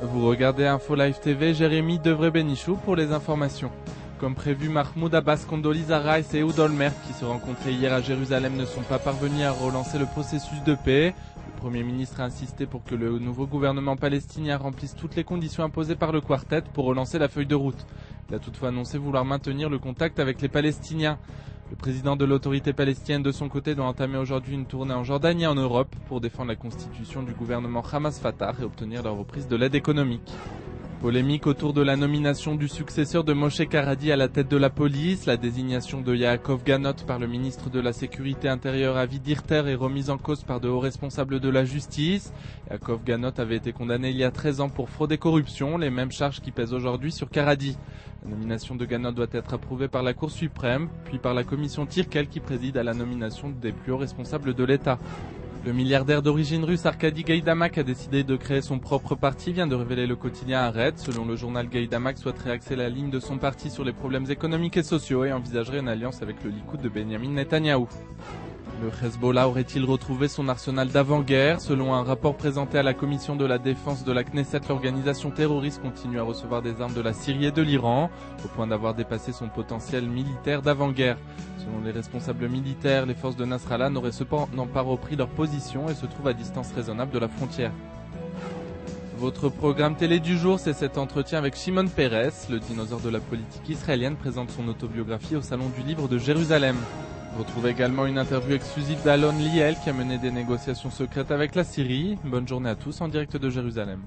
Vous regardez Info Live TV, Jérémy Devray-Bénichou pour les informations. Comme prévu, Mahmoud Abbas, Condoleezza Rice et Ehud Olmert, qui se rencontraient hier à Jérusalem, ne sont pas parvenus à relancer le processus de paix. Le Premier ministre a insisté pour que le nouveau gouvernement palestinien remplisse toutes les conditions imposées par le quartet pour relancer la feuille de route. Il a toutefois annoncé vouloir maintenir le contact avec les Palestiniens. Le président de l'autorité palestinienne, de son côté, doit entamer aujourd'hui une tournée en Jordanie et en Europe pour défendre la constitution du gouvernement Hamas-Fatah et obtenir la reprise de l'aide économique. Polémique autour de la nomination du successeur de Moshe Karadi à la tête de la police. La désignation de Yaakov Ganot par le ministre de la Sécurité intérieure Avi Dirter est remise en cause par de hauts responsables de la justice. Yaakov Ganot avait été condamné il y a 13 ans pour fraude et corruption, les mêmes charges qui pèsent aujourd'hui sur Karadi. La nomination de Ganot doit être approuvée par la Cour suprême, puis par la commission Tirkel qui préside à la nomination des plus hauts responsables de l'État. Le milliardaire d'origine russe Arkady Gaïdamak a décidé de créer son propre parti, vient de révéler le quotidien Haaretz. Selon le journal, Gaïdamak souhaiterait axer la ligne de son parti sur les problèmes économiques et sociaux et envisagerait une alliance avec le Likoud de Benyamin Netanyahou. Le Hezbollah aurait-il retrouvé son arsenal d'avant-guerre? Selon un rapport présenté à la commission de la défense de la Knesset, l'organisation terroriste continue à recevoir des armes de la Syrie et de l'Iran, au point d'avoir dépassé son potentiel militaire d'avant-guerre. Selon les responsables militaires, les forces de Nasrallah n'auraient cependant pas repris leur position et se trouvent à distance raisonnable de la frontière. Votre programme télé du jour, c'est cet entretien avec Shimon Peres. Le dinosaure de la politique israélienne présente son autobiographie au Salon du Livre de Jérusalem. Retrouvez également une interview exclusive d'Alon Liel qui a mené des négociations secrètes avec la Syrie. Bonne journée à tous en direct de Jérusalem.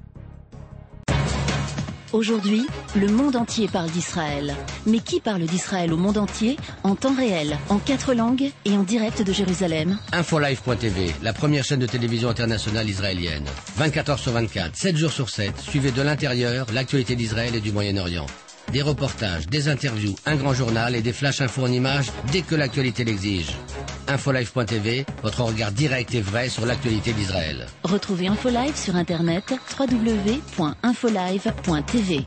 Aujourd'hui, le monde entier parle d'Israël. Mais qui parle d'Israël au monde entier, en temps réel, en 4 langues et en direct de Jérusalem? Infolive.tv, la première chaîne de télévision internationale israélienne. 24 heures sur 24, 7 jours sur 7, suivez de l'intérieur l'actualité d'Israël et du Moyen-Orient. Des reportages, des interviews, un grand journal et des flash infos en images dès que l'actualité l'exige. Infolive.tv, votre regard direct et vrai sur l'actualité d'Israël. Retrouvez Infolive sur internet www.infolive.tv.